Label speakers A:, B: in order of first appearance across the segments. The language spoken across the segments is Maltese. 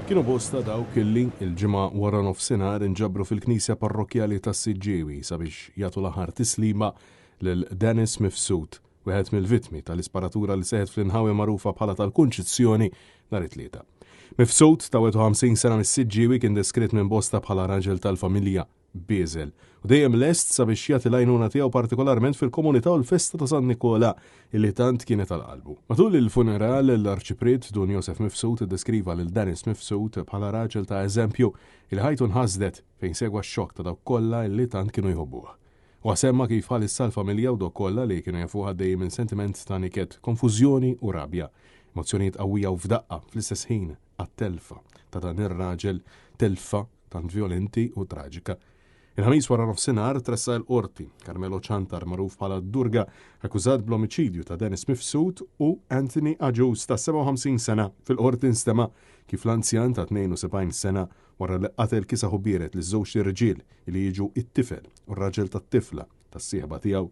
A: Kienu bosta dawk illi il-ġimgħa wara nofsinhar inġabru fil-Knisja Parrokjali tas-Siġġiewi sabiex jagħtu l-aħħar tislima lil Dennis Mifsud, wieħed mill-vittmi tal-isparatura li seħet fl-inħawi magħrufa bħala tal-Kunċizzjoni nhar it-tlieta. Mifsud ta' 50 sena mis-Siġġiewi kien deskritt minn bosta bħala raġel tal-familja Beżel u dejjem lest sabiex jagħti l-għajnuna tiegħu partikolarment fil-komunità u l-festa ta' San Nikola illi tant kienet tal-qalbu. Matul il-funeral l-Arċipret Dun Joseph Mifsud iddeskriva lil Dennis Mifsud bħala raġel ta' eżempju il ħajtu nħasdet fejn segwa x-xokk ta' dawk kollha illi tant kienu jħobbuh. U semma kif ħalissa l-familja u dawk kollha li kienu jafuha dejjem minn sentiment ta' niket, konfużjoni u rabja, emozzjonijiet qawwija u f'daqqa fl-istess ħin għat-telfa ta' dan ir-raġel, telfa tant violenti u traġika. Il-ħamis wara nofsinhar tressa l-qorti Carmelo Ċantar magħruf bħala Durga akkużat bl-omiċidju ta' Dennis Mifsud u Anthony Aġus ta' 57 sena fil-qorti instema kif l-anzjan ta' 72 sena wara li qatel kisa ħubieret li żewġ irġiel li jiġu it-tifel u r-raġel tat-tifla tas-sieħba tiegħu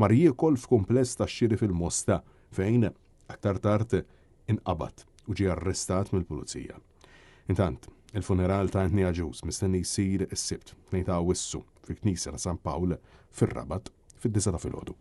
A: mar jiekol f'kumpless tax-xiri fil-Mosta fejn aktar tard inqabad u ġie arrestat mill-pulizija. Intant, il-funeral ta' Anthony Aġus mistenni jsir is-Sibt 2 ta' Awwissu fil-Knisja ta' San Pawl fir-Rabat fid-9 ta' filgħodu.